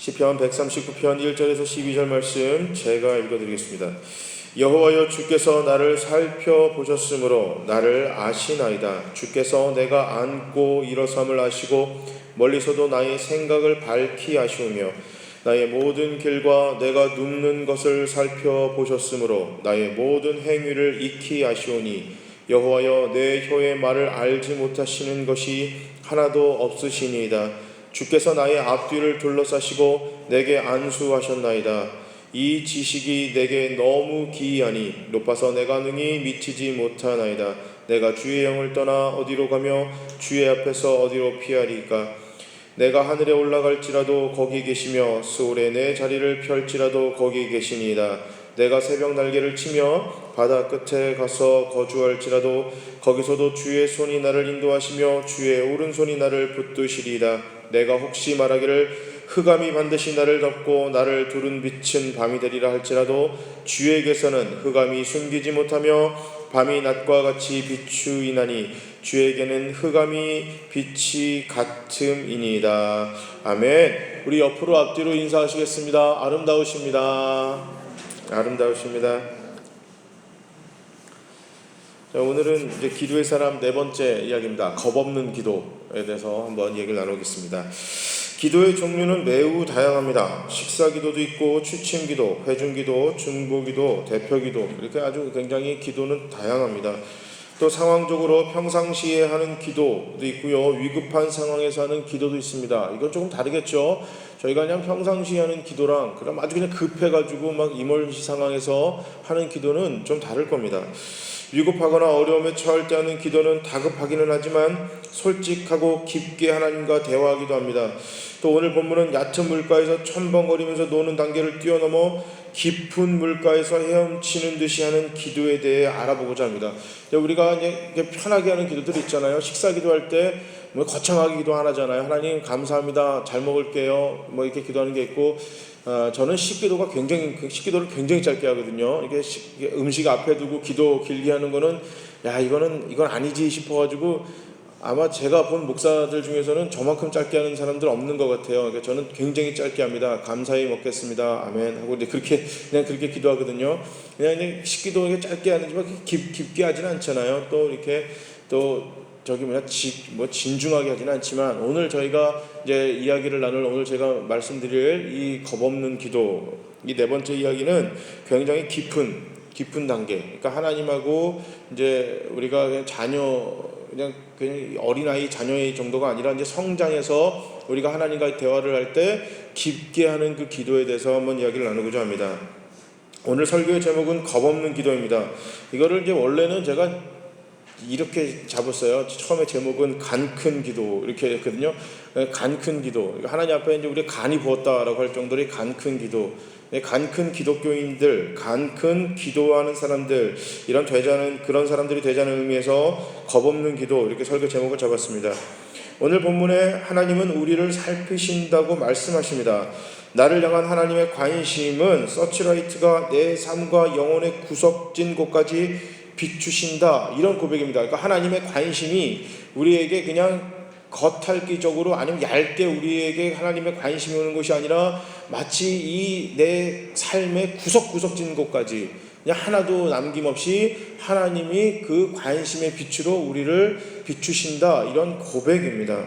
시편 139편 1절에서 12절 말씀 제가 읽어드리겠습니다. 여호와여, 주께서 나를 살펴보셨으므로 나를 아시나이다. 주께서 내가 앉고 일어섬을 아시고 멀리서도 나의 생각을 밝히 아시오며 나의 모든 길과 내가 눕는 것을 살펴보셨으므로 나의 모든 행위를 익히 아시오니 여호와여, 내 혀의 말을 알지 못하시는 것이 하나도 없으시니이다. 주께서 나의 앞뒤를 둘러싸시고 내게 안수하셨나이다. 이 지식이 내게 너무 기이하니 높아서 내가 능히 미치지 못하나이다. 내가 주의 영을 떠나 어디로 가며 주의 앞에서 어디로 피하리까? 내가 하늘에 올라갈지라도 거기 계시며 스올에 내 자리를 펼지라도 거기 계시니이다. 내가 새벽 날개를 치며 바다 끝에 가서 거주할지라도 거기서도 주의 손이 나를 인도하시며 주의 오른손이 나를 붙드시리이다. 내가 혹시 말하기를 흑암이 반드시 나를 덮고 나를 두른 빛은 밤이 되리라 할지라도 주에게서는 흑암이 숨기지 못하며 밤이 낮과 같이 비추이나니 주에게는 흑암이 빛이 같음이니이다. 아멘. 우리 옆으로 앞뒤로 인사하시겠습니다. 아름다우십니다. 아름다우십니다. 자, 오늘은 이제 기도의 사람 네 번째 이야기입니다. 겁없는 기도에 대해서 한번 얘기를 나누겠습니다. 기도의 종류는 매우 다양합니다. 식사기도도 있고 취침기도, 회중기도, 중보기도, 대표기도, 이렇게 아주 굉장히 기도는 다양합니다. 또 상황적으로 평상시에 하는 기도도 있고요, 위급한 상황에서 하는 기도도 있습니다. 이건 조금 다르겠죠. 저희가 그냥 평상시에 하는 기도랑 그럼 아주 그냥 급해가지고 막 이멀시 상황에서 하는 기도는 좀 다를 겁니다. 위급하거나 어려움에 처할 때 하는 기도는 다급하기는 하지만 솔직하고 깊게 하나님과 대화하기도 합니다. 또 오늘 본문은 얕은 물가에서 첨벙거리면서 노는 단계를 뛰어넘어 깊은 물가에서 헤엄치는 듯이 하는 기도에 대해 알아보고자 합니다. 우리가 이제 편하게 하는 기도들이 있잖아요. 식사 기도할 때 뭐 거창하게 기도 안 하잖아요. 하나님 감사합니다, 잘 먹을게요, 뭐 이렇게 기도하는 게 있고, 저는 식기도를 굉장히 짧게 하거든요. 이게 음식 앞에 두고 기도 길게 하는 거는 이건 아니지 싶어가지고 아마 제가 본 목사들 중에서는 저만큼 짧게 하는 사람들 없는 것 같아요. 그러니까 저는 굉장히 짧게 합니다. 감사히 먹겠습니다, 아멘 하고 이제 그냥 그렇게 기도하거든요. 그냥 식기도 짧게 하는지만 깊게 하지는 않잖아요. 또 이렇게 진중하게 하지는 않지만, 오늘 저희가 이제 이야기를 나눌, 오늘 제가 말씀드릴 이 겁없는 기도, 이 네 번째 이야기는 굉장히 깊은 단계. 그러니까 하나님하고 이제 우리가 그냥 어린아이 자녀의 정도가 아니라 이제 성장해서 우리가 하나님과 대화를 할 때 깊게 하는 그 기도에 대해서 한번 이야기를 나누고자 합니다. 오늘 설교의 제목은 겁없는 기도입니다. 이거를 이제 원래는 제가 이렇게 잡았어요. 처음에 제목은 간 큰 기도 이렇게 했거든요. 간 큰 기도. 하나님 앞에 이제 우리 간이 부었다라고 할 정도로 간 큰 기도. 간 큰 기독교인들, 간 큰 기도하는 사람들, 그런 사람들이 되자는 의미에서 겁없는 기도, 이렇게 설교 제목을 잡았습니다. 오늘 본문에 하나님은 우리를 살피신다고 말씀하십니다. 나를 향한 하나님의 관심은 서치라이트가 내 삶과 영혼의 구석진 곳까지 비추신다, 이런 고백입니다. 그러니까 하나님의 관심이 우리에게 그냥 겉핥기적으로 아니면 얇게 우리에게 하나님의 관심이 오는 것이 아니라 마치 이 내 삶의 구석구석진 곳까지 그냥 하나도 남김없이 하나님이 그 관심의 빛으로 우리를 비추신다, 이런 고백입니다.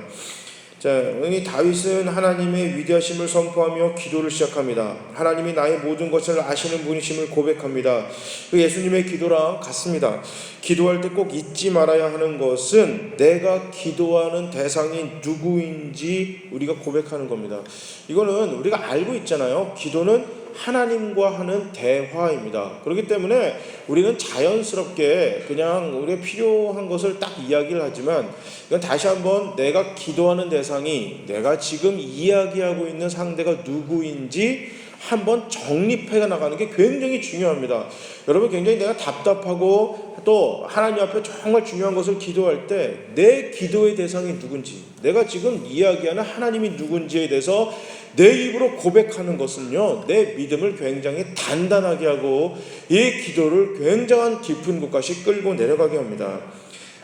자, 이 다윗은 하나님의 위대하심을 선포하며 기도를 시작합니다. 하나님이 나의 모든 것을 아시는 분이심을 고백합니다. 그 예수님의 기도랑 같습니다. 기도할 때 꼭 잊지 말아야 하는 것은 내가 기도하는 대상이 누구인지 우리가 고백하는 겁니다. 이거는 우리가 알고 있잖아요. 기도는 하나님과 하는 대화입니다. 그렇기 때문에 우리는 자연스럽게 그냥 우리가 필요한 것을 딱 이야기를 하지만, 이건 다시 한번 내가 기도하는 대상이 내가 지금 이야기하고 있는 상대가 누구인지 한번 정립해 나가는 게 굉장히 중요합니다. 여러분, 굉장히 내가 답답하고 또 하나님 앞에 정말 중요한 것을 기도할 때 내 기도의 대상이 누군지, 내가 지금 이야기하는 하나님이 누군지에 대해서 내 입으로 고백하는 것은요, 내 믿음을 굉장히 단단하게 하고 이 기도를 굉장한 깊은 곳까지 끌고 내려가게 합니다.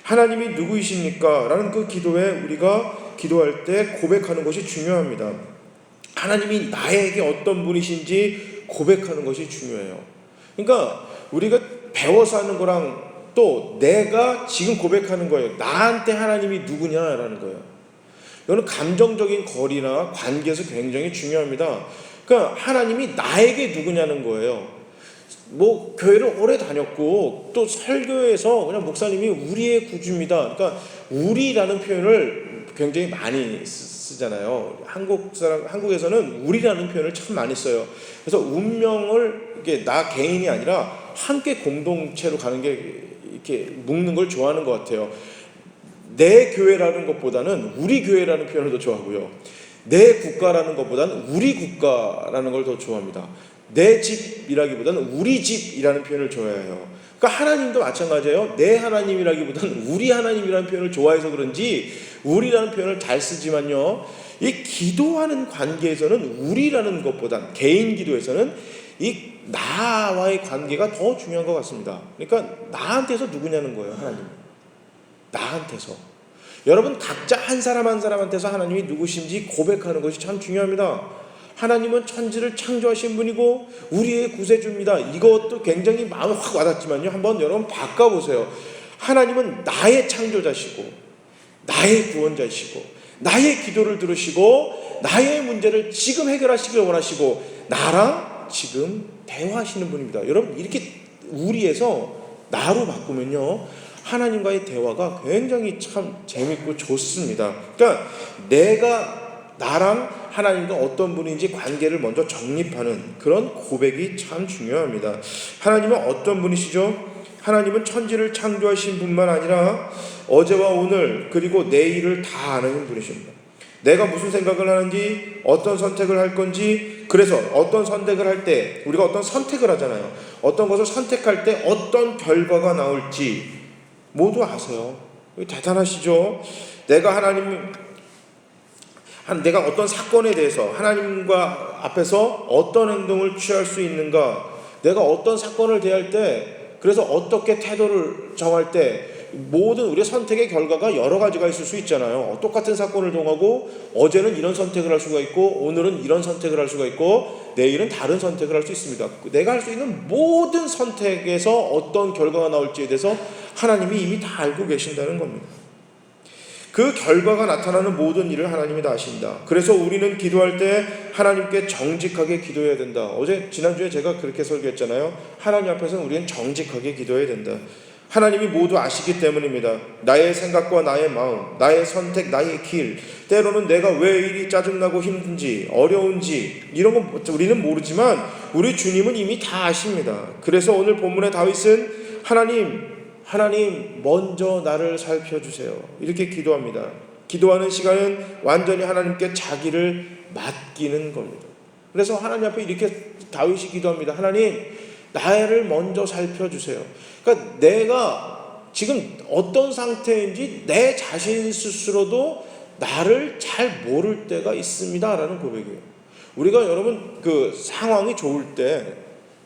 하나님이 누구이십니까? 라는 그 기도에 우리가 기도할 때 고백하는 것이 중요합니다. 하나님이 나에게 어떤 분이신지 고백하는 것이 중요해요. 그러니까 우리가 배워서 하는 거랑 또 내가 지금 고백하는 거예요. 나한테 하나님이 누구냐라는 거예요. 이거는 감정적인 거리나 관계에서 굉장히 중요합니다. 그러니까 하나님이 나에게 누구냐는 거예요. 뭐 교회를 오래 다녔고 또 설교에서 그냥 목사님이 우리의 구주입니다. 그러니까 우리라는 표현을 굉장히 많이 쓰잖아요. 한국에서는 우리라는 표현을 참 많이 써요. 그래서 운명을 이게 나 개인이 아니라 함께 공동체로 가는 게 이렇게 묶는 걸 좋아하는 것 같아요. 내 교회라는 것보다는 우리 교회라는 표현을 더 좋아하고요. 내 국가라는 것보다는 우리 국가라는 걸 더 좋아합니다. 내 집이라기보다는 우리 집이라는 표현을 좋아해요. 그러니까 하나님도 마찬가지예요. 내 하나님이라기보다는 우리 하나님이라는 표현을 좋아해서 그런지 우리라는 표현을 잘 쓰지만요. 이 기도하는 관계에서는 우리라는 것보다 개인 기도에서는 이 나와의 관계가 더 중요한 것 같습니다. 그러니까 나한테서 누구냐는 거예요. 하나님. 나한테서. 여러분 각자 한 사람 한 사람한테서 하나님이 누구신지 고백하는 것이 참 중요합니다. 하나님은 천지를 창조하신 분이고 우리의 구세주입니다. 이것도 굉장히 마음에 확 와닿지만요. 한번 여러분 바꿔보세요. 하나님은 나의 창조자시고 나의 구원자시고 나의 기도를 들으시고 나의 문제를 지금 해결하시길 원하시고 나랑 지금 대화하시는 분입니다. 여러분 이렇게 우리에서 나로 바꾸면요. 하나님과의 대화가 굉장히 참 재밌고 좋습니다. 그러니까 내가 나랑 하나님과 어떤 분인지 관계를 먼저 정립하는 그런 고백이 참 중요합니다. 하나님은 어떤 분이시죠? 하나님은 천지를 창조하신 분만 아니라 어제와 오늘 그리고 내일을 다 아는 분이십니다. 내가 무슨 생각을 하는지 어떤 선택을 할 건지 그래서 어떤 선택을 할 때 우리가 어떤 선택을 하잖아요. 어떤 것을 선택할 때 어떤 결과가 나올지 모두 아세요. 대단하시죠? 내가 어떤 사건에 대해서 하나님과 앞에서 어떤 행동을 취할 수 있는가, 내가 어떤 사건을 대할 때 그래서 어떻게 태도를 정할 때 모든 우리의 선택의 결과가 여러 가지가 있을 수 있잖아요. 똑같은 사건을 통하고 어제는 이런 선택을 할 수가 있고 오늘은 이런 선택을 할 수가 있고 내일은 다른 선택을 할 수 있습니다. 내가 할 수 있는 모든 선택에서 어떤 결과가 나올지에 대해서 하나님이 이미 다 알고 계신다는 겁니다. 그 결과가 나타나는 모든 일을 하나님이 다 아십니다. 그래서 우리는 기도할 때 하나님께 정직하게 기도해야 된다. 지난주에 제가 그렇게 설교했잖아요. 하나님 앞에서는 우리는 정직하게 기도해야 된다. 하나님이 모두 아시기 때문입니다. 나의 생각과 나의 마음, 나의 선택, 나의 길, 때로는 내가 왜 이리 짜증나고 힘든지 어려운지 이런 건 우리는 모르지만 우리 주님은 이미 다 아십니다. 그래서 오늘 본문의 다윗은 하나님 먼저 나를 살펴주세요. 이렇게 기도합니다. 기도하는 시간은 완전히 하나님께 자기를 맡기는 겁니다. 그래서 하나님 앞에 이렇게 다윗이 기도합니다. 하나님 나를 먼저 살펴주세요. 그러니까 내가 지금 어떤 상태인지 내 자신 스스로도 나를 잘 모를 때가 있습니다 라는 고백이에요. 우리가 여러분 그 상황이 좋을 때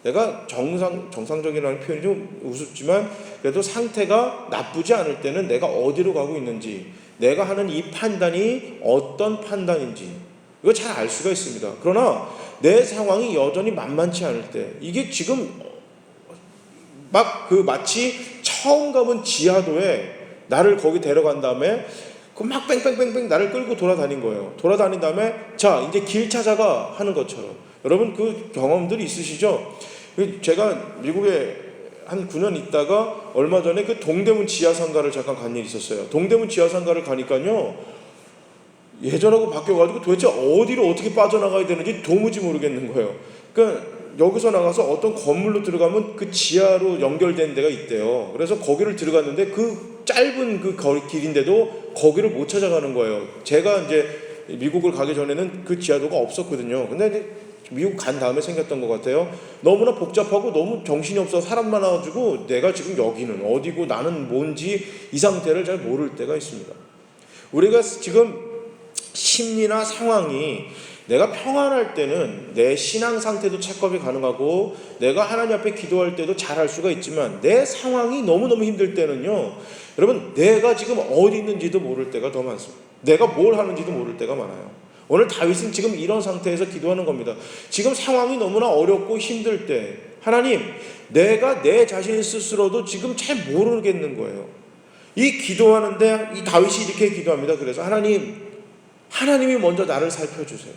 내가 정상적이라는 표현이 좀 우습지만 그래도 상태가 나쁘지 않을 때는 내가 어디로 가고 있는지 내가 하는 이 판단이 어떤 판단인지 이거 잘 알 수가 있습니다. 그러나 내 상황이 여전히 만만치 않을 때 이게 지금 마치 처음 가본 지하도에 나를 거기 데려간 다음에 막 뺑뺑뺑뺑 나를 끌고 돌아다닌 거예요. 돌아다닌 다음에 자 이제 길 찾아가 하는 것처럼 여러분 그 경험들이 있으시죠? 제가 미국에 한 9년 있다가 얼마 전에 그 동대문 지하상가를 잠깐 간 일이 있었어요. 동대문 지하상가를 가니까요 예전하고 바뀌어가지고 도대체 어디로 어떻게 빠져나가야 되는지 도무지 모르겠는 거예요. 그러니까 여기서 나가서 어떤 건물로 들어가면 그 지하로 연결된 데가 있대요. 그래서 거기를 들어갔는데 그 짧은 그 길인데도 거기를 못 찾아가는 거예요. 제가 이제 미국을 가기 전에는 그 지하도가 없었거든요. 근데 이제 미국 간 다음에 생겼던 것 같아요. 너무나 복잡하고 너무 정신이 없어 사람 많아가지고 내가 지금 여기는 어디고 나는 뭔지 이 상태를 잘 모를 때가 있습니다. 우리가 지금 심리나 상황이 내가 평안할 때는 내 신앙 상태도 체크업이 가능하고 내가 하나님 앞에 기도할 때도 잘할 수가 있지만 내 상황이 너무너무 힘들 때는요 여러분 내가 지금 어디 있는지도 모를 때가 더 많습니다. 내가 뭘 하는지도 모를 때가 많아요. 오늘 다윗은 지금 이런 상태에서 기도하는 겁니다. 지금 상황이 너무나 어렵고 힘들 때 하나님, 내가 내 자신 스스로도 지금 잘 모르겠는 거예요. 이 기도하는데 이 다윗이 이렇게 기도합니다. 그래서 하나님이 먼저 나를 살펴주세요.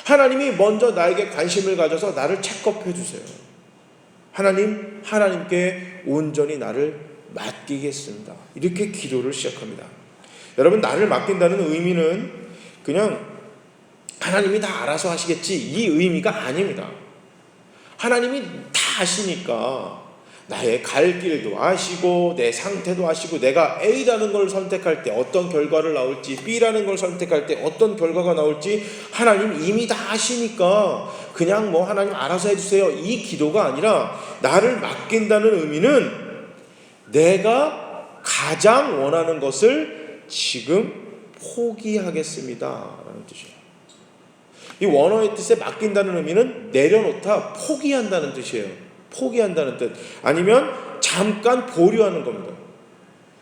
하나님이 먼저 나에게 관심을 가져서 나를 체크업해 주세요. 하나님께 온전히 나를 맡기겠습니다. 이렇게 기도를 시작합니다. 여러분, 나를 맡긴다는 의미는 그냥 하나님이 다 알아서 하시겠지, 이 의미가 아닙니다. 하나님이 다 아시니까 나의 갈 길도 아시고 내 상태도 아시고 내가 A라는 걸 선택할 때 어떤 결과를 나올지, B라는 걸 선택할 때 어떤 결과가 나올지 하나님 이미 다 아시니까 그냥 하나님 알아서 해주세요, 이 기도가 아니라, 나를 맡긴다는 의미는 내가 가장 원하는 것을 지금 포기하겠습니다 라는 뜻이에요. 이 원어의 뜻에 맡긴다는 의미는 내려놓다, 포기한다는 뜻이에요. 포기한다는 뜻. 아니면 잠깐 보류하는 겁니다.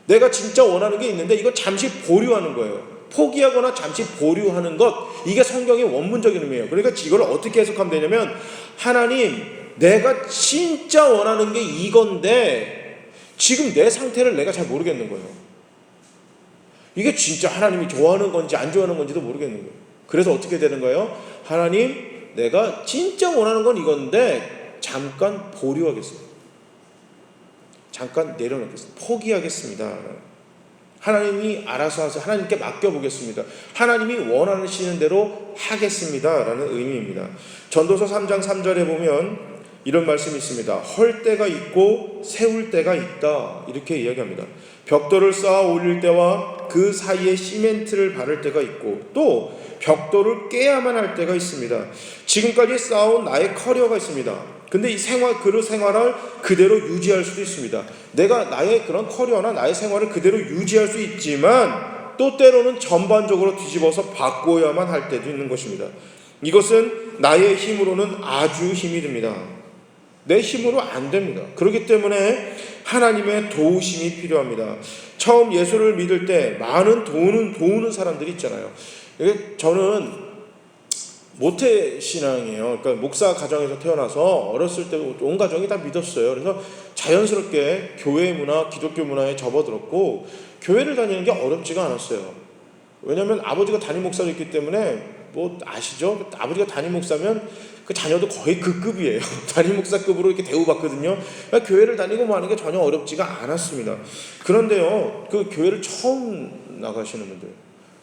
내가 진짜 원하는 게 있는데 이거 잠시 보류하는 거예요. 포기하거나 잠시 보류하는 것, 이게 성경의 원문적인 의미예요. 그러니까 이걸 어떻게 해석하면 되냐면, 하나님, 내가 진짜 원하는 게 이건데 지금 내 상태를 내가 잘 모르겠는 거예요. 이게 진짜 하나님이 좋아하는 건지 안 좋아하는 건지도 모르겠는 거예요. 그래서 어떻게 되는 거예요? 하나님, 내가 진짜 원하는 건 이건데 잠깐 보류하겠습니다. 잠깐 내려놓겠습니다. 포기하겠습니다. 하나님이 알아서 하세요. 하나님께 맡겨보겠습니다. 하나님이 원하시는 대로 하겠습니다 라는 의미입니다. 전도서 3장 3절에 보면 이런 말씀이 있습니다. 헐 때가 있고 세울 때가 있다, 이렇게 이야기합니다. 벽돌을 쌓아 올릴 때와 그 사이에 시멘트를 바를 때가 있고 또 벽돌을 깨야만 할 때가 있습니다. 지금까지 쌓아온 나의 커리어가 있습니다. 근데 이 그 생활을 그대로 유지할 수도 있습니다. 내가 나의 그런 커리어나 나의 생활을 그대로 유지할 수 있지만 또 때로는 전반적으로 뒤집어서 바꿔야만 할 때도 있는 것입니다. 이것은 나의 힘으로는 아주 힘이 듭니다. 내 힘으로 안 됩니다. 그렇기 때문에 하나님의 도우심이 필요합니다. 처음 예수를 믿을 때 많은 도우는 사람들이 있잖아요. 저는 모태신앙이에요. 그러니까 목사 가정에서 태어나서 어렸을 때 온 가정이 다 믿었어요. 그래서 자연스럽게 교회 문화, 기독교 문화에 접어들었고 교회를 다니는 게 어렵지가 않았어요. 왜냐하면 아버지가 담임 목사였기 때문에 아시죠? 아버지가 담임 목사면 그 자녀도 거의 그 급이에요. 담임 목사급으로 이렇게 대우받거든요. 그러니까 교회를 다니고 하는 게 전혀 어렵지가 않았습니다. 그런데요, 그 교회를 처음 나가시는 분들,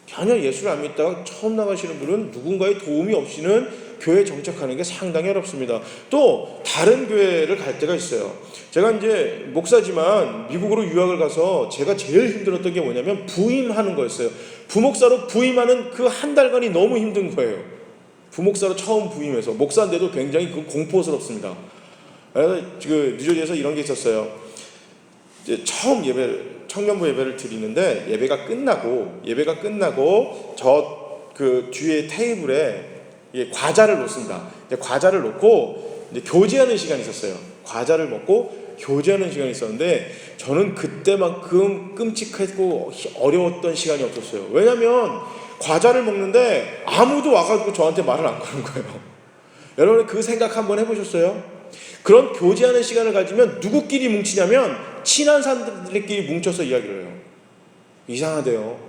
전혀 예수를 안 믿다가 처음 나가시는 분은 누군가의 도움이 없이는 교회에 정착하는 게 상당히 어렵습니다. 또 다른 교회를 갈 때가 있어요. 제가 이제 목사지만 미국으로 유학을 가서 제가 제일 힘들었던 게 뭐냐면 부임하는 거였어요. 부목사로 부임하는 그 한 달간이 너무 힘든 거예요. 부목사로 처음 부임해서, 목사인데도 굉장히 공포스럽습니다. 그래서 뉴저지에서 이런 게 있었어요. 이제 처음 청년부 예배를 드리는데 예배가 끝나고 저 그 뒤에 테이블에 과자를 놓습니다. 과자를 놓고 이제 교제하는 시간이 있었어요. 과자를 먹고 교제하는 시간이 있었는데 저는 그때만큼 끔찍하고 어려웠던 시간이 없었어요. 왜냐하면 과자를 먹는데 아무도 와가지고 저한테 말을 안 거는 거예요. 여러분 그 생각 한번 해보셨어요? 그런 교제하는 시간을 가지면 누구끼리 뭉치냐면 친한 사람들끼리 뭉쳐서 이야기를 해요. 이상하대요.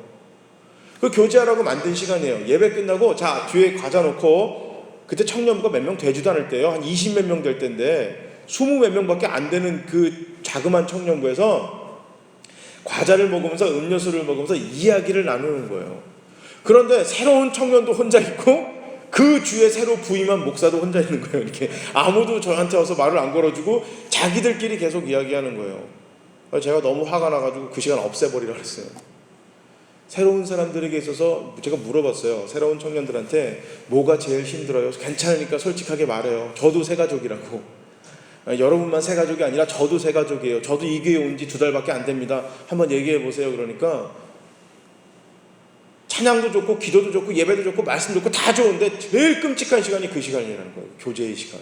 그 교제하라고 만든 시간이에요. 예배 끝나고 자 뒤에 과자 놓고, 그때 청년부가 몇 명 되지도 않을 때요. 한 20 몇 명 될 때인데 20 몇 명밖에 안 되는 그 자그마한 청년부에서 과자를 먹으면서 음료수를 먹으면서 이야기를 나누는 거예요. 그런데 새로운 청년도 혼자 있고 그 주에 새로 부임한 목사도 혼자 있는 거예요. 이렇게 아무도 저한테 와서 말을 안 걸어주고 자기들끼리 계속 이야기하는 거예요. 제가 너무 화가 나가지고 그 시간 없애버리라 그랬어요. 새로운 사람들에게 있어서 제가 물어봤어요. 새로운 청년들한테 뭐가 제일 힘들어요? 괜찮으니까 솔직하게 말해요. 저도 새가족이라고. 여러분만 새가족이 아니라 저도 새가족이에요. 저도 이 교회에 온 지 2달밖에 안 됩니다. 한번 얘기해 보세요. 그러니까 찬양도 좋고 기도도 좋고 예배도 좋고 말씀 좋고 다 좋은데 제일 끔찍한 시간이 그 시간이라는 거예요. 교제의 시간.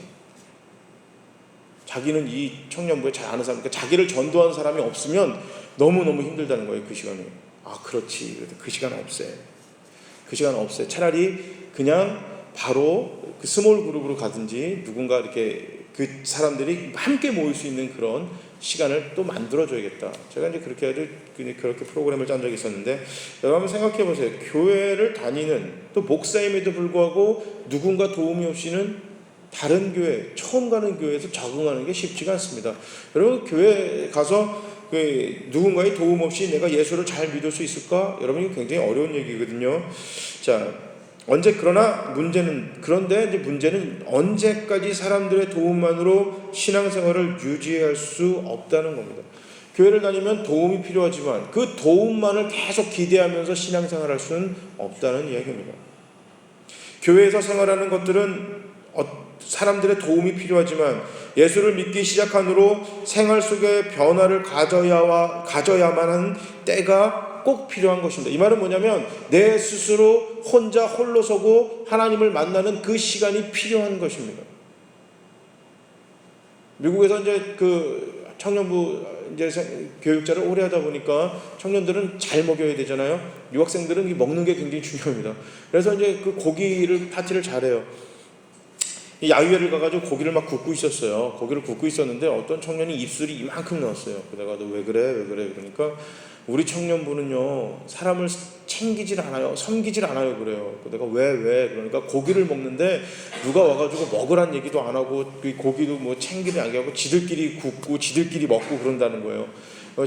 자기는 이 청년부에 잘 아는 사람, 그러니까 자기를 전도하는 사람이 없으면 너무너무 힘들다는 거예요. 그 시간에. 아 그렇지. 그 시간 없애. 그 시간 없어요. 차라리 그냥 바로 그 스몰 그룹으로 가든지 누군가 이렇게 그 사람들이 함께 모일 수 있는 그런 시간을 또 만들어줘야겠다. 제가 이제 그렇게 아주 그렇게 프로그램을 짠 적이 있었는데, 여러분 한번 생각해 보세요. 교회를 다니는 또 목사임에도 불구하고 누군가 도움이 없이는 다른 교회, 처음 가는 교회에서 적응하는 게 쉽지가 않습니다. 여러분 교회 가서 누군가의 도움 없이 내가 예수를 잘 믿을 수 있을까? 여러분 이거 굉장히 어려운 얘기거든요. 자, 그런데 이제 문제는 언제까지 사람들의 도움만으로 신앙생활을 유지할 수 없다는 겁니다. 교회를 다니면 도움이 필요하지만 그 도움만을 계속 기대하면서 신앙생활할 수는 없다는 이야기입니다. 교회에서 생활하는 것들은 사람들의 도움이 필요하지만 예수를 믿기 시작한 후로 생활 속에 변화를 가져야만 하는 때가 꼭 필요한 것입니다. 이 말은 뭐냐면 내 스스로 혼자 홀로 서고 하나님을 만나는 그 시간이 필요한 것입니다. 미국에서 이제 그 청년부 이제 교육자를 오래 하다 보니까 청년들은 잘 먹여야 되잖아요. 유학생들은 먹는 게 굉장히 중요합니다. 그래서 이제 그 파티를 잘해요. 야유회를 가가지고 고기를 막 굽고 있었어요. 고기를 굽고 있었는데 어떤 청년이 입술이 이만큼 나왔어요. 내가 너 왜 그래? 그러니까 우리 청년부는요 사람을 챙기질 않아요, 섬기질 않아요 그래요. 내가 왜? 그러니까 고기를 먹는데 누가 와가지고 먹으란 얘기도 안 하고 그 고기도 뭐 챙기는 안 하고 지들끼리 굽고 지들끼리 먹고 그런다는 거예요.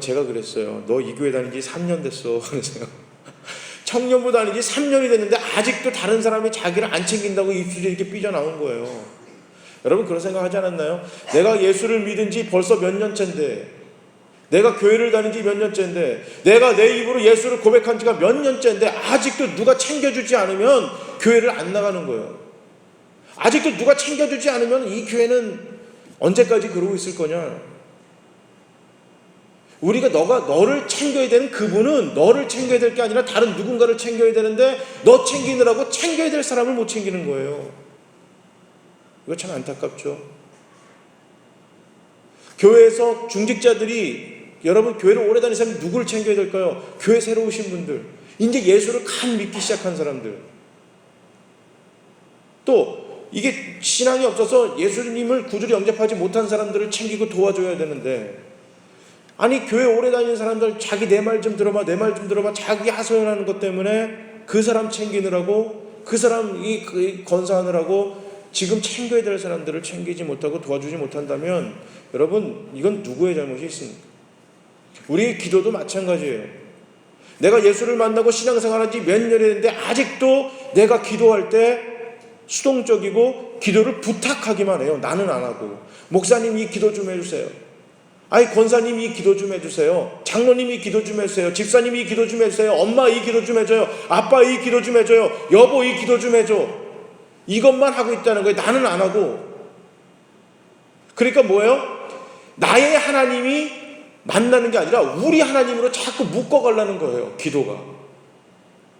제가 그랬어요. 너 이 교회 다닌 지 3년 됐어. 그래서요. 청년부 다닌 지 3년이 됐는데 아직도 다른 사람이 자기를 안 챙긴다고 입술이 이렇게 삐져나온 거예요. 여러분 그런 생각 하지 않았나요? 내가 예수를 믿은 지 벌써 몇 년째인데, 내가 교회를 다닌 지 몇 년째인데, 내가 내 입으로 예수를 고백한 지가 몇 년째인데 아직도 누가 챙겨주지 않으면 교회를 안 나가는 거예요. 아직도 누가 챙겨주지 않으면 이 교회는 언제까지 그러고 있을 거냐. 우리가 너를 챙겨야 되는 그분은 너를 챙겨야 될 게 아니라 다른 누군가를 챙겨야 되는데 너 챙기느라고 챙겨야 될 사람을 못 챙기는 거예요. 이거 참 안타깝죠. 교회에서 중직자들이, 여러분 교회를 오래 다니는 사람이 누구를 챙겨야 될까요? 교회 새로 오신 분들, 이제 예수를 간 믿기 시작한 사람들, 또 이게 신앙이 없어서 예수님을 구주로 영접하지 못한 사람들을 챙기고 도와줘야 되는데, 아니 교회 오래 다니는 사람들 자기 내 말 좀 들어봐 자기 하소연하는 것 때문에 그 사람 챙기느라고, 그 사람 건사하느라고 지금 챙겨야 될 사람들을 챙기지 못하고 도와주지 못한다면 여러분 이건 누구의 잘못이 있습니까? 우리의 기도도 마찬가지예요. 내가 예수를 만나고 신앙생활한 지 몇 년이 됐는데 아직도 내가 기도할 때 수동적이고 기도를 부탁하기만 해요. 나는 안 하고, 목사님 이 기도 좀 해주세요, 아니 권사님 이 기도 좀 해주세요, 장로님 이 기도 좀 해주세요, 집사님 이 기도 좀 해주세요, 엄마 이 기도 좀 해줘요, 아빠 이 기도 좀 해줘요, 여보 이 기도 좀 해줘. 이것만 하고 있다는 거예요. 나는 안 하고. 그러니까 뭐예요? 나의 하나님이 만나는 게 아니라 우리 하나님으로 자꾸 묶어가려는 거예요, 기도가.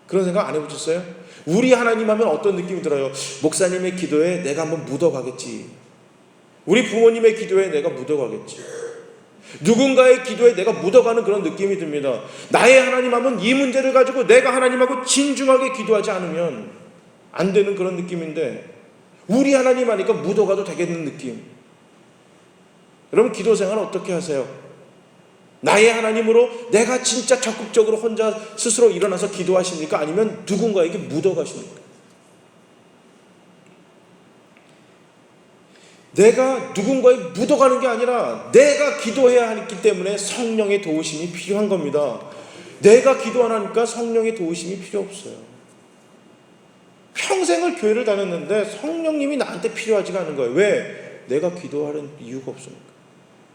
그런 생각 안 해보셨어요? 우리 하나님 하면 어떤 느낌이 들어요? 목사님의 기도에 내가 한번 묻어가겠지, 우리 부모님의 기도에 내가 묻어가겠지, 누군가의 기도에 내가 묻어가는 그런 느낌이 듭니다. 나의 하나님 하면 이 문제를 가지고 내가 하나님하고 진중하게 기도하지 않으면 안 되는 그런 느낌인데, 우리 하나님 하니까 묻어가도 되겠는 느낌. 여러분 기도 생활 어떻게 하세요? 나의 하나님으로 내가 진짜 적극적으로 혼자 스스로 일어나서 기도하십니까? 아니면 누군가에게 묻어가십니까? 내가 누군가에 묻어가는 게 아니라 내가 기도해야 하기 때문에 성령의 도우심이 필요한 겁니다. 내가 기도 안 하니까 성령의 도우심이 필요 없어요. 평생을 교회를 다녔는데 성령님이 나한테 필요하지가 않은 거예요. 왜? 내가 기도하는 이유가 없으니까.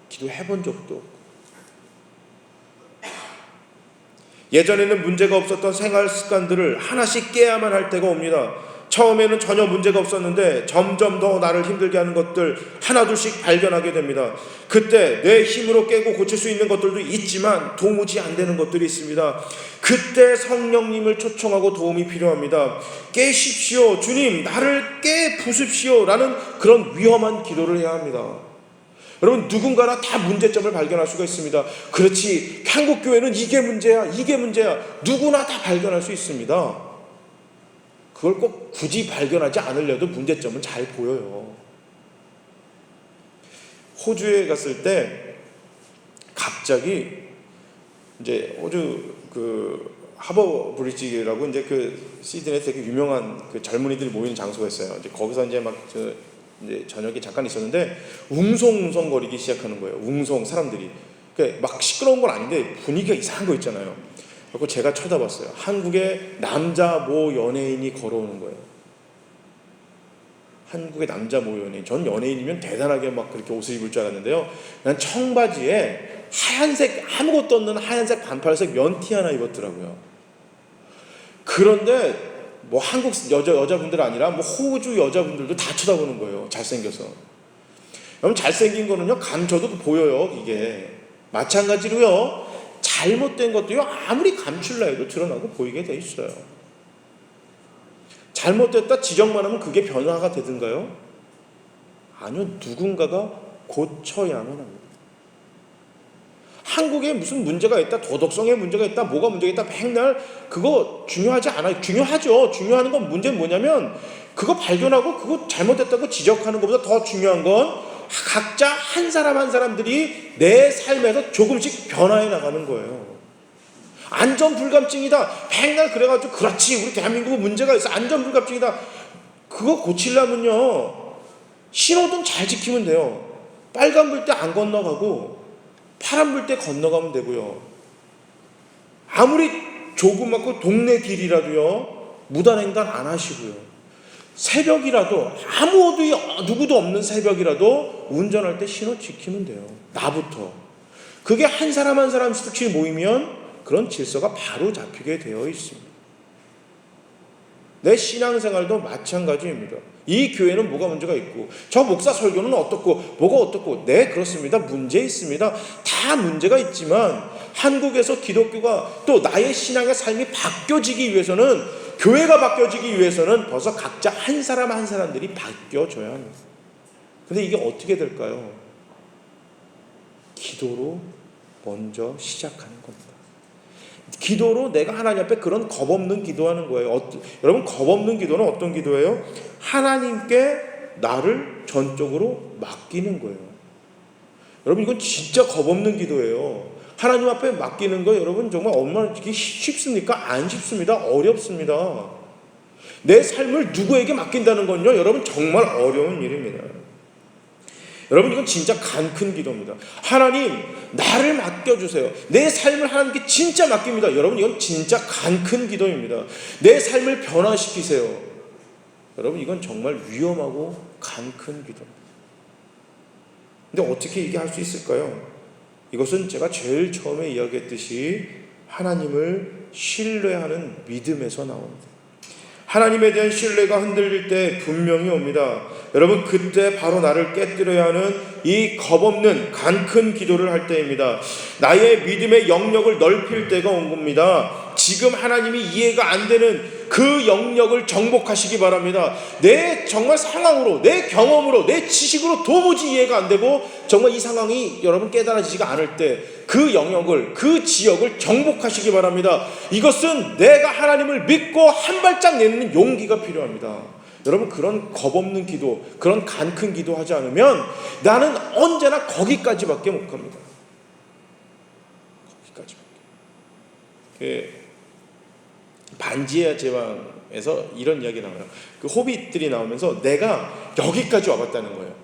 기도해 본 적도 없고. 예전에는 문제가 없었던 생활 습관들을 하나씩 깨야만 할 때가 옵니다. 처음에는 전혀 문제가 없었는데 점점 더 나를 힘들게 하는 것들 하나둘씩 발견하게 됩니다. 그때 내 힘으로 깨고 고칠 수 있는 것들도 있지만 도무지 안 되는 것들이 있습니다. 그때 성령님을 초청하고 도움이 필요합니다. 깨십시오, 주님 나를 깨 부숩시오 라는 그런 위험한 기도를 해야 합니다. 여러분 누군가나 다 문제점을 발견할 수가 있습니다. 그렇지, 한국교회는 이게 문제야 누구나 다 발견할 수 있습니다. 그걸 꼭 굳이 발견하지 않으려도 문제점은 잘 보여요. 호주에 갔을 때 갑자기 이제 호주 그 하버 브리지라고 이제 그 시드니에 되게 유명한 그 젊은이들이 모이는 장소가 있어요. 이제 거기서 이제 막 이제 저녁에 잠깐 있었는데 웅성웅성거리기 시작하는 거예요. 웅성 사람들이. 그러니까 막 시끄러운 건 아닌데 분위기가 이상한 거 있잖아요. 그래서 제가 쳐다봤어요. 한국의 남자 모 연예인이 걸어오는 거예요. 한국의 남자 모 연예인. 전 연예인이면 대단하게 막 그렇게 옷을 입을 줄 알았는데요. 난 청바지에 하얀색, 아무것도 없는 하얀색 반팔색 면티 하나 입었더라고요. 그런데 뭐 한국 여자분들 아니라 뭐 호주 여자분들도 다 쳐다보는 거예요. 잘생겨서. 여러분 잘생긴 거는요 감춰도 보여요. 이게 마찬가지로요 잘못된 것도요 아무리 감출라 해도 드러나고 보이게 돼 있어요. 잘못됐다 지적만 하면 그게 변화가 되든가요? 아니요, 누군가가 고쳐야만 합니다. 한국에 무슨 문제가 있다, 도덕성에 문제가 있다, 뭐가 문제가 있다, 맨날 그거 중요하지 않아요. 중요하죠. 중요한 건 문제는 뭐냐면 그거 발견하고 그거 잘못됐다고 지적하는 것보다 더 중요한 건 각자 한 사람 한 사람들이 내 삶에서 조금씩 변화해 나가는 거예요. 안전불감증이다. 맨날 그래가지고 그렇지 우리 대한민국은 문제가 있어. 안전불감증이다. 그거 고치려면요 신호등 잘 지키면 돼요. 빨간 불 때 안 건너가고 파란 불 때 건너가면 되고요. 아무리 조그맣고 동네 길이라도요 무단횡단 안 하시고요. 새벽이라도 누구도 없는 새벽이라도 운전할 때 신호 지키면 돼요. 나부터. 그게 한 사람 한 사람씩 모이면 그런 질서가 바로 잡히게 되어 있습니다. 내 신앙생활도 마찬가지입니다. 이 교회는 뭐가 문제가 있고 저 목사 설교는 어떻고 뭐가 어떻고 네 그렇습니다. 문제 있습니다. 다 문제가 있지만 한국에서 기독교가 또 나의 신앙의 삶이 바뀌어지기 위해서는 교회가 바뀌어지기 위해서는 벌써 각자 한 사람 한 사람들이 바뀌어져야 합니다. 근데 이게 어떻게 될까요? 기도로 먼저 시작하는 겁니다. 기도로 내가 하나님 앞에 그런 겁없는 기도하는 거예요. 여러분 겁없는 기도는 어떤 기도예요? 하나님께 나를 전적으로 맡기는 거예요. 여러분 이건 진짜 겁없는 기도예요. 하나님 앞에 맡기는 거 여러분 정말 얼마나 쉽습니까? 안 쉽습니다. 어렵습니다. 내 삶을 누구에게 맡긴다는 건요 여러분 정말 어려운 일입니다. 여러분 이건 진짜 간 큰 기도입니다. 하나님 나를 맡겨주세요. 내 삶을 하나님께 진짜 맡깁니다. 여러분 이건 진짜 간 큰 기도입니다. 내 삶을 변화시키세요. 여러분 이건 정말 위험하고 간 큰 기도입니다. 근데 어떻게 이게 할 수 있을까요? 이것은 제가 제일 처음에 이야기했듯이 하나님을 신뢰하는 믿음에서 나옵니다. 하나님에 대한 신뢰가 흔들릴 때 분명히 옵니다. 여러분 그때 바로 나를 깨뜨려야 하는 이 겁없는 간 큰 기도를 할 때입니다. 나의 믿음의 영역을 넓힐 때가 온 겁니다. 지금 하나님이 이해가 안 되는 그 영역을 정복하시기 바랍니다. 내 정말 상황으로 내 경험으로 내 지식으로 도무지 이해가 안 되고 정말 이 상황이 여러분 깨달아지지가 않을 때 그 영역을 그 지역을 정복하시기 바랍니다. 이것은 내가 하나님을 믿고 한 발짝 내딛는 용기가 필요합니다. 여러분 그런 겁없는 기도 그런 간 큰 기도 하지 않으면 나는 언제나 거기까지밖에 못 갑니다. 거기까지밖에. 반지의 제왕에서 이런 이야기 나와요. 그 호빗들이 나오면서 내가 여기까지 와봤다는 거예요.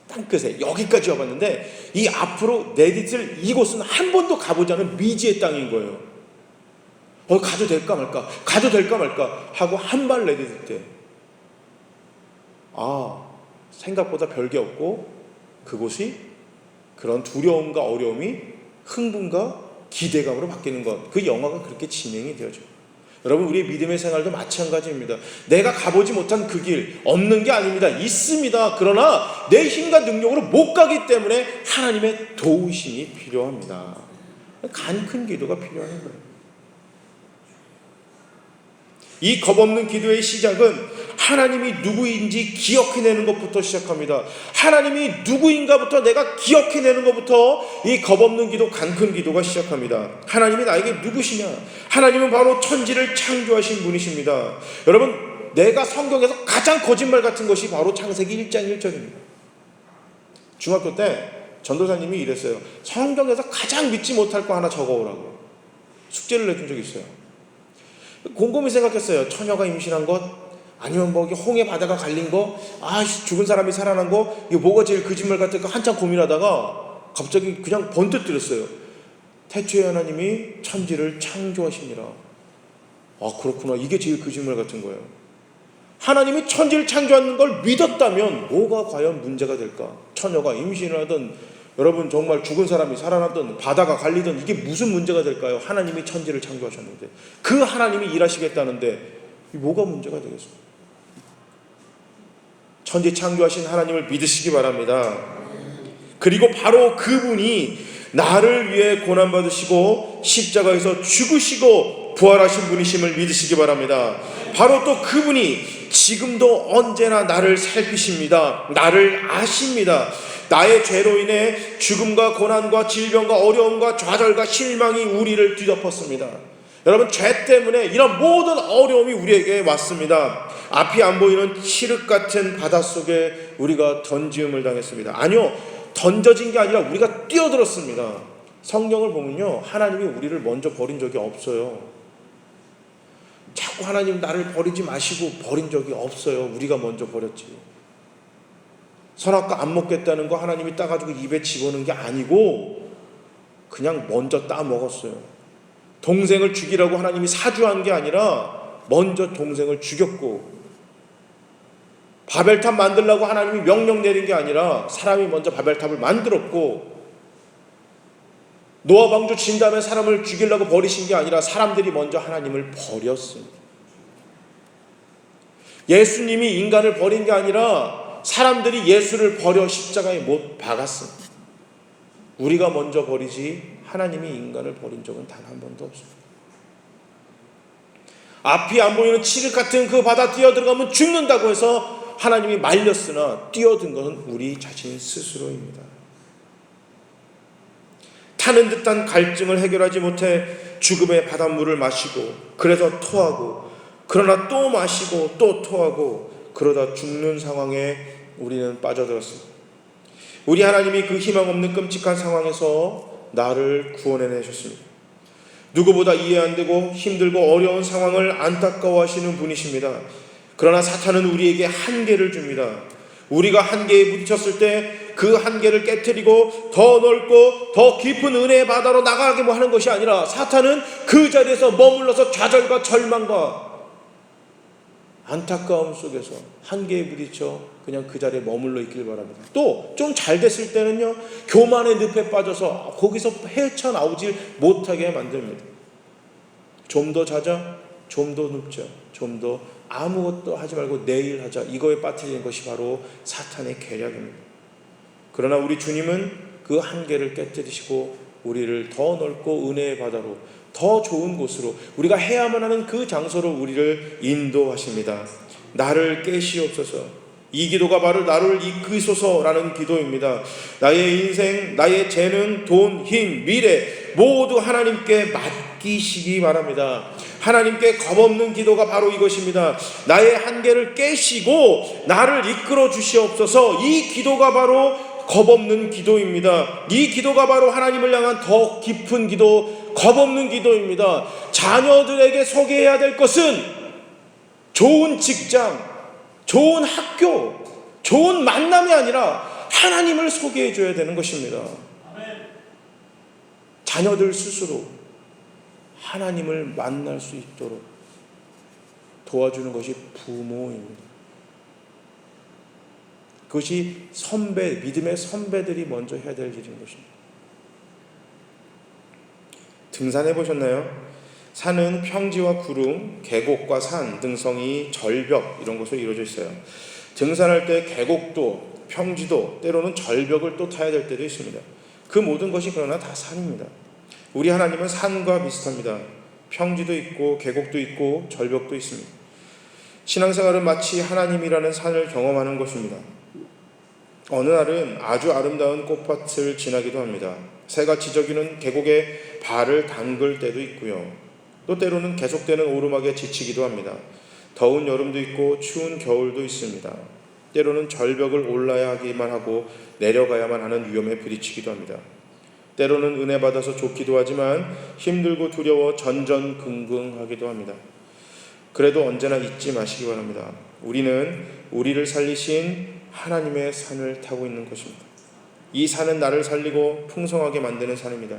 땅끝에 여기까지 와봤는데 이 앞으로 내딛을 이곳은 한 번도 가보지 않은 미지의 땅인 거예요. 가도 될까 말까 가도 될까 말까 하고 한 발 내딛을 때 생각보다 별게 없고 그곳이 그런 두려움과 어려움이 흥분과 기대감으로 바뀌는 것, 그 영화가 그렇게 진행이 되어져요. 여러분 우리의 믿음의 생활도 마찬가지입니다. 내가 가보지 못한 그 길 없는 게 아닙니다. 있습니다. 그러나 내 힘과 능력으로 못 가기 때문에 하나님의 도우심이 필요합니다. 간 큰 기도가 필요한 거예요. 이 겁없는 기도의 시작은 하나님이 누구인지 기억해내는 것부터 시작합니다. 하나님이 누구인가부터 내가 기억해내는 것부터 이 겁없는 기도, 간 큰 기도가 시작합니다. 하나님이 나에게 누구시냐? 하나님은 바로 천지를 창조하신 분이십니다. 여러분 내가 성경에서 가장 거짓말 같은 것이 바로 창세기 1장 1절입니다. 중학교 때 전도사님이 이랬어요. 성경에서 가장 믿지 못할 거 하나 적어오라고 숙제를 내준 적이 있어요. 곰곰이 생각했어요. 처녀가 임신한 것, 아니면 뭐 홍해 바다가 갈린 거, 죽은 사람이 살아난 거, 이거 뭐가 제일 거짓말 같을까 한참 고민하다가 갑자기 그냥 번뜩 들었어요. 태초에 하나님이 천지를 창조하시니라. 그렇구나. 이게 제일 거짓말 같은 거예요. 하나님이 천지를 창조하는 걸 믿었다면 뭐가 과연 문제가 될까? 처녀가 임신을 하든, 여러분 정말 죽은 사람이 살아나든, 바다가 갈리든 이게 무슨 문제가 될까요? 하나님이 천지를 창조하셨는데, 그 하나님이 일하시겠다는데 뭐가 문제가 되겠습니까? 천지 창조하신 하나님을 믿으시기 바랍니다. 그리고 바로 그분이 나를 위해 고난받으시고 십자가에서 죽으시고 부활하신 분이심을 믿으시기 바랍니다. 바로 또 그분이 지금도 언제나 나를 살피십니다. 나를 아십니다. 나의 죄로 인해 죽음과 고난과 질병과 어려움과 좌절과 실망이 우리를 뒤덮었습니다. 여러분, 죄 때문에 이런 모든 어려움이 우리에게 왔습니다. 앞이 안 보이는 칠흑 같은 바닷속에 우리가 던지음을 당했습니다. 아니요, 던져진 게 아니라 우리가 뛰어들었습니다. 성경을 보면요, 하나님이 우리를 먼저 버린 적이 없어요. 자꾸 하나님 나를 버리지 마시고 버린 적이 없어요. 우리가 먼저 버렸지. 선악과 안 먹겠다는 거 하나님이 따가지고 입에 집어넣은 게 아니고 그냥 먼저 따먹었어요. 동생을 죽이라고 하나님이 사주한 게 아니라 먼저 동생을 죽였고, 바벨탑 만들라고 하나님이 명령 내린 게 아니라 사람이 먼저 바벨탑을 만들었고, 노아 방주 진 다음에 사람을 죽이려고 버리신 게 아니라 사람들이 먼저 하나님을 버렸습니다. 예수님이 인간을 버린 게 아니라 사람들이 예수를 버려 십자가에 못 박았습니다. 우리가 먼저 버리지 하나님이 인간을 버린 적은 단 한 번도 없습니다. 앞이 안 보이는 칠흑 같은 그 바다 뛰어들어가면 죽는다고 해서 하나님이 말렸으나 뛰어든 것은 우리 자신 스스로입니다. 타는 듯한 갈증을 해결하지 못해 죽음의 바닷물을 마시고, 그래서 토하고, 그러나 또 마시고 또 토하고, 그러다 죽는 상황에 우리는 빠져들었습니다. 우리 하나님이 그 희망 없는 끔찍한 상황에서 나를 구원해내셨습니다. 누구보다 이해 안 되고 힘들고 어려운 상황을 안타까워하시는 분이십니다. 그러나 사탄은 우리에게 한계를 줍니다. 우리가 한계에 부딪혔을 때 그 한계를 깨트리고 더 넓고 더 깊은 은혜의 바다로 나가게 하는 것이 아니라, 사탄은 그 자리에서 머물러서 좌절과 절망과 안타까움 속에서 한계에 부딪혀 그냥 그 자리에 머물러 있길 바랍니다. 또 좀 잘 됐을 때는요, 교만의 늪에 빠져서 거기서 헤쳐나오질 못하게 만듭니다. 좀 더 자자, 좀 더 눕자, 좀 더 아무것도 하지 말고 내일 하자, 이거에 빠뜨리는 것이 바로 사탄의 계략입니다. 그러나 우리 주님은 그 한계를 깨뜨리시고 우리를 더 넓고 은혜의 바다로, 더 좋은 곳으로, 우리가 해야만 하는 그 장소로 우리를 인도하십니다. 나를 깨시옵소서. 이 기도가 바로 나를 이끄소서라는 기도입니다. 나의 인생, 나의 재능, 돈, 힘, 미래 모두 하나님께 맡기시기 바랍니다. 하나님께 겁없는 기도가 바로 이것입니다. 나의 한계를 깨시고 나를 이끌어 주시옵소서. 이 기도가 바로 겁없는 기도입니다. 이 기도가 바로 하나님을 향한 더 깊은 기도, 겁없는 기도입니다. 자녀들에게 소개해야 될 것은 좋은 직장, 좋은 학교, 좋은 만남이 아니라 하나님을 소개해 줘야 되는 것입니다. 자녀들 스스로 하나님을 만날 수 있도록 도와주는 것이 부모입니다. 그것이 믿음의 선배들이 먼저 해야 될 일인 것입니다. 등산해 보셨나요? 산은 평지와 구름, 계곡과 산, 등성이, 절벽 이런 것으로 이루어져 있어요. 등산할 때 계곡도 평지도 때로는 절벽을 또 타야 될 때도 있습니다. 그 모든 것이 그러나 다 산입니다. 우리 하나님은 산과 비슷합니다. 평지도 있고 계곡도 있고 절벽도 있습니다. 신앙생활은 마치 하나님이라는 산을 경험하는 것입니다. 어느 날은 아주 아름다운 꽃밭을 지나기도 합니다. 새가 지저귀는 계곡에 발을 담글 때도 있고요. 또 때로는 계속되는 오르막에 지치기도 합니다. 더운 여름도 있고 추운 겨울도 있습니다. 때로는 절벽을 올라야 하기만 하고 내려가야만 하는 위험에 부딪히기도 합니다. 때로는 은혜 받아서 좋기도 하지만 힘들고 두려워 전전긍긍하기도 합니다. 그래도 언제나 잊지 마시기 바랍니다. 우리는 우리를 살리신 하나님의 산을 타고 있는 것입니다. 이 산은 나를 살리고 풍성하게 만드는 산입니다.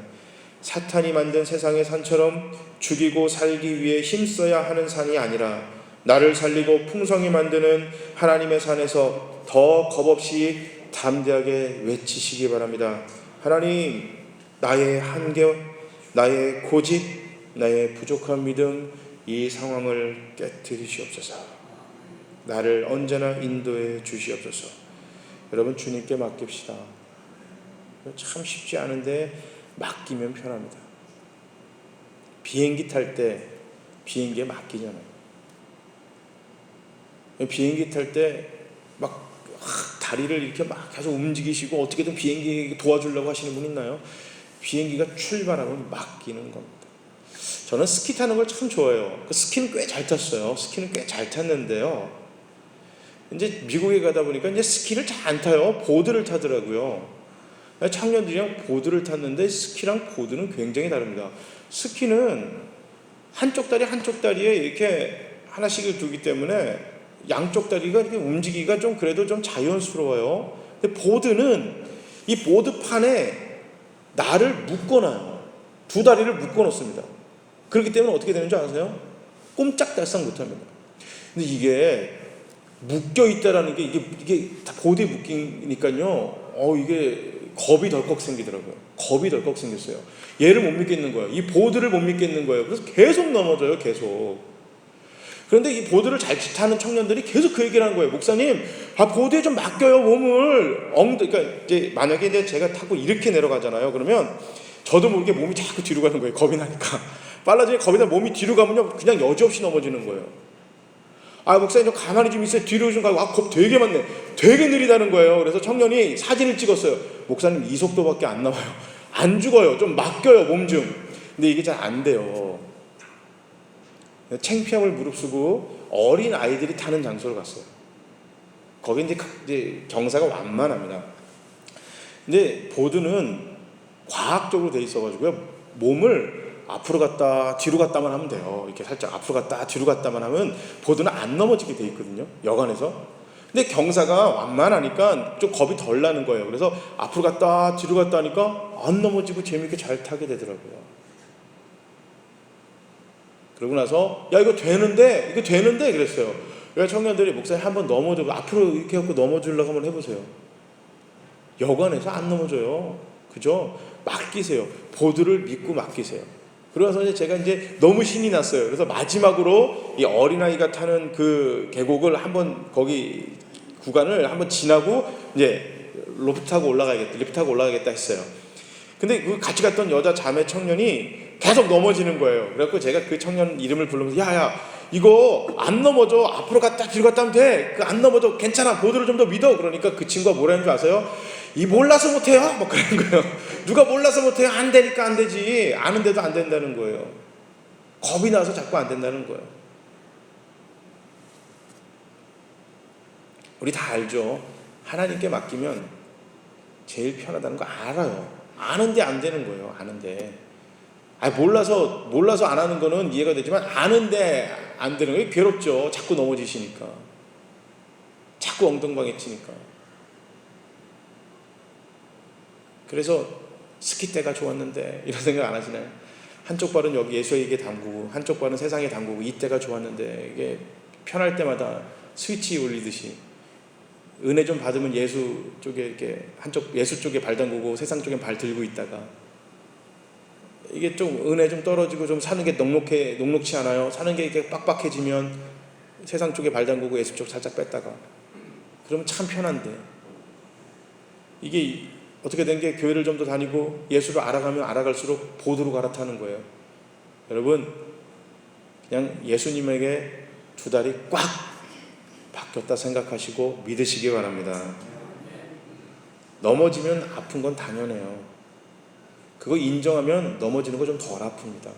사탄이 만든 세상의 산처럼 죽이고 살기 위해 힘써야 하는 산이 아니라 나를 살리고 풍성히 만드는 하나님의 산에서 더 겁없이 담대하게 외치시기 바랍니다. 하나님, 나의 한계, 나의 고집, 나의 부족한 믿음, 이 상황을 깨뜨리시옵소서. 나를 언제나 인도해 주시옵소서. 여러분, 주님께 맡깁시다. 참 쉽지 않은데 맡기면 편합니다. 비행기 탈 때 비행기에 맡기잖아요. 비행기 탈 때 막 다리를 이렇게 막 계속 움직이시고 어떻게든 비행기 도와주려고 하시는 분 있나요? 비행기가 출발하면 맡기는 겁니다. 저는 스키 타는 걸 참 좋아해요. 그 스키는 꽤 잘 탔어요. 스키는 꽤 잘 탔는데요. 이제 미국에 가다 보니까 이제 스키를 잘 안 타요. 보드를 타더라고요. 청년들이랑 보드를 탔는데 스키랑 보드는 굉장히 다릅니다. 스키는 한쪽 다리에 이렇게 하나씩을 두기 때문에 양쪽 다리가 이렇게 움직이기가 좀 그래도 좀 자연스러워요. 근데 보드는 이 보드판에 나를 묶어놔요. 두 다리를 묶어놓습니다. 그렇기 때문에 어떻게 되는 줄 아세요? 꼼짝달싹 못합니다. 근데 이게 묶여있다라는 게 이게 다 보드에 묶이니까요. 이게 겁이 덜컥 생기더라고요. 겁이 덜컥 생겼어요. 얘를 못 믿겠는 거예요. 이 보드를 못 믿겠는 거예요. 그래서 계속 넘어져요. 계속. 그런데 이 보드를 잘 타는 청년들이 계속 그 얘기를 하는 거예요. 목사님, 보드에 좀 맡겨요, 몸을. 그러니까 이제 만약에 이제 제가 타고 이렇게 내려가잖아요. 그러면 저도 모르게 몸이 자꾸 뒤로 가는 거예요. 겁이 나니까. 빨라지니 겁이 나 몸이 뒤로 가면요. 그냥 여지없이 넘어지는 거예요. 목사님 좀 가만히 좀 있어요. 뒤로 좀 가고. 겁 되게 많네. 되게 느리다는 거예요. 그래서 청년이 사진을 찍었어요. 목사님 이 속도밖에 안 나와요. 안 죽어요. 좀 맡겨요, 몸 좀. 근데 이게 잘 안 돼요. 창피함을 무릅쓰고 어린 아이들이 타는 장소로 갔어요. 거기 이제 경사가 완만합니다. 근데 보드는 과학적으로 돼 있어가지고요. 몸을 앞으로 갔다 뒤로 갔다만 하면 돼요. 이렇게 살짝 앞으로 갔다 뒤로 갔다만 하면 보드는 안 넘어지게 돼 있거든요. 여간에서. 근데 경사가 완만하니까 좀 겁이 덜 나는 거예요. 그래서 앞으로 갔다 뒤로 갔다 하니까 안 넘어지고 재밌게 잘 타게 되더라고요. 그러고 나서 이거 되는데 그랬어요. 그래서 청년들이 목사님 한번 넘어져 앞으로 이렇게 하고 넘어지려고 한번 해보세요. 여간에서 안 넘어져요. 그죠? 맡기세요. 보드를 믿고 맡기세요. 그래서 이제 제가 이제 너무 신이 났어요. 그래서 마지막으로 이 어린아이가 타는 그 계곡을 한번 거기 구간을 한번 지나고 이제 리프트 타고 올라가겠다 했어요. 근데 그 같이 갔던 여자 자매 청년이 계속 넘어지는 거예요. 그래갖고 제가 그 청년 이름을 부르면서 야 이거 안 넘어져. 앞으로 갔다 뒤로 갔다 하면 돼. 그 안 넘어져. 괜찮아. 보드를 좀 더 믿어. 그러니까 그 친구가 뭐라는 줄 아세요? 몰라서 못해요? 막 그러는 거예요. 누가 몰라서 못해요? 안 되니까 안 되지. 아는데도 안 된다는 거예요. 겁이 나서 자꾸 안 된다는 거예요. 우리 다 알죠? 하나님께 맡기면 제일 편하다는 거 알아요. 아는데 안 되는 거예요. 아는데. 몰라서 안 하는 거는 이해가 되지만 아는데 안 되는 거예요. 괴롭죠. 자꾸 넘어지시니까. 자꾸 엉덩방에 치니까. 그래서 스키 때가 좋았는데 이런 생각 안 하시나요? 한쪽 발은 여기 예수에게 담그고 한쪽 발은 세상에 담그고 이때가 좋았는데 이게 편할 때마다 스위치 올리듯이 은혜 좀 받으면 예수 쪽에 이렇게 한쪽 예수 쪽에 발 담그고 세상 쪽에 발 들고 있다가 이게 좀 은혜 좀 떨어지고 좀 사는 게 녹록치 않아요. 사는 게 이렇게 빡빡해지면 세상 쪽에 발 담그고 예수 쪽 살짝 뺐다가 그러면 참 편한데 이게 어떻게 된 게 교회를 좀 더 다니고 예수를 알아가면 알아갈수록 보드로 갈아타는 거예요. 여러분 그냥 예수님에게 두 다리 꽉 바뀌었다 생각하시고 믿으시기 바랍니다. 넘어지면 아픈 건 당연해요. 그거 인정하면 넘어지는 거 좀 덜 아픕니다.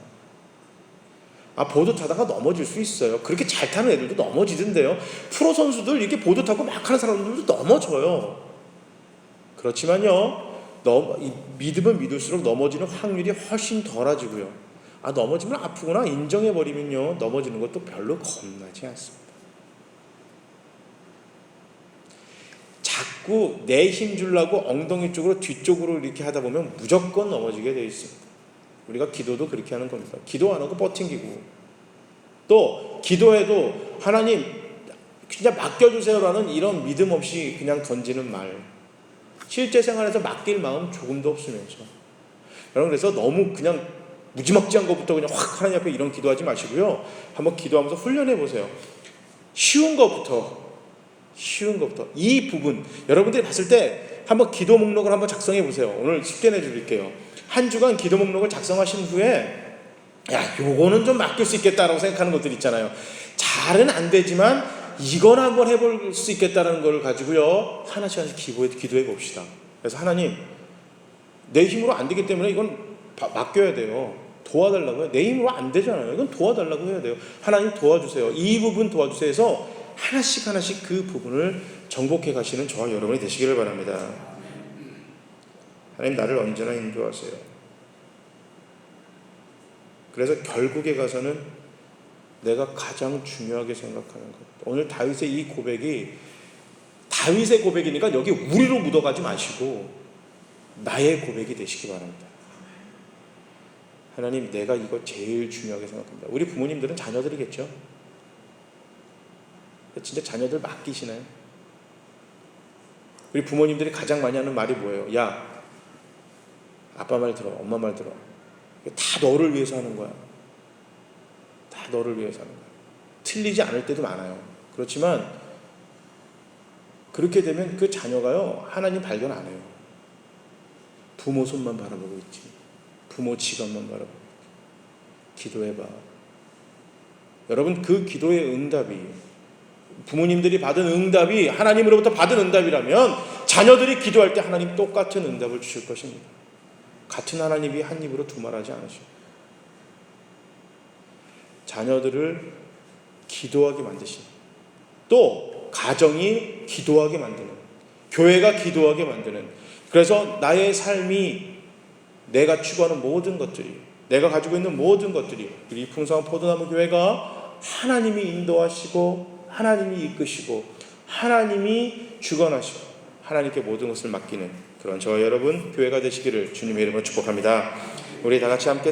보드 타다가 넘어질 수 있어요. 그렇게 잘 타는 애들도 넘어지던데요. 프로 선수들 이렇게 보드 타고 막 하는 사람들도 넘어져요. 그렇지만요, 믿으면 믿을수록 넘어지는 확률이 훨씬 덜해지고요. 넘어지면 아프구나 인정해버리면요, 넘어지는 것도 별로 겁나지 않습니다. 자꾸 내 힘 주려고 엉덩이 쪽으로 뒤쪽으로 이렇게 하다 보면 무조건 넘어지게 되어 있습니다. 우리가 기도도 그렇게 하는 겁니다. 기도 안 하고 버팅기고, 또 기도해도 하나님 진짜 맡겨주세요라는 이런 믿음 없이 그냥 던지는 말, 실제 생활에서 맡길 마음 조금도 없으면서, 여러분 그래서 너무 그냥 무지막지한 것부터 그냥 확 하나님 앞에 이런 기도하지 마시고요, 한번 기도하면서 훈련해 보세요. 쉬운 것부터 이 부분 여러분들이 봤을 때 한번 기도 목록을 한번 작성해 보세요. 오늘 쉽게 내드릴게요. 한 주간 기도 목록을 작성하신 후에 요거는 좀 맡길 수 있겠다라고 생각하는 것들 있잖아요. 잘은 안 되지만 이건 한번 해볼 수 있겠다라는 걸 가지고요, 하나씩 기도해 봅시다. 그래서 하나님, 내 힘으로 안 되기 때문에 이건 맡겨야 돼요. 도와달라고요. 내 힘으로 안 되잖아요. 이건 도와달라고 해야 돼요. 하나님 도와주세요. 이 부분 도와주세요 해서 하나씩 그 부분을 정복해 가시는 저와 여러분이 되시기를 바랍니다. 하나님, 나를 언제나 인도하세요. 그래서 결국에 가서는 내가 가장 중요하게 생각하는 것, 오늘 다윗의 이 고백이 다윗의 고백이니까 여기 우리로 묻어가지 마시고 나의 고백이 되시기 바랍니다. 하나님, 내가 이거 제일 중요하게 생각합니다. 우리 부모님들은 자녀들이겠죠? 진짜 자녀들 맡기시나요? 우리 부모님들이 가장 많이 하는 말이 뭐예요? 야, 아빠 말 들어, 엄마 말 들어. 다 너를 위해서 하는 거야. 다 너를 위해서 하는 거야. 틀리지 않을 때도 많아요. 그렇지만 그렇게 되면 그 자녀가요, 하나님 발견 안 해요. 부모 손만 바라보고 있지. 부모 지갑만 바라보고 있지. 기도해봐. 여러분, 그 기도의 응답이, 부모님들이 받은 응답이 하나님으로부터 받은 응답이라면 자녀들이 기도할 때 하나님 똑같은 응답을 주실 것입니다. 같은 하나님이 한 입으로 두 말하지 않으십니다. 자녀들을 기도하게 만드신, 또 가정이 기도하게 만드는, 교회가 기도하게 만드는, 그래서 나의 삶이, 내가 추구하는 모든 것들이, 내가 가지고 있는 모든 것들이, 우리 풍성한 포도나무 교회가 하나님이 인도하시고 하나님이 이끄시고 하나님이 주관하시고 하나님께 모든 것을 맡기는 그런 저와 여러분 교회가 되시기를 주님의 이름으로 축복합니다. 우리 다 같이 함께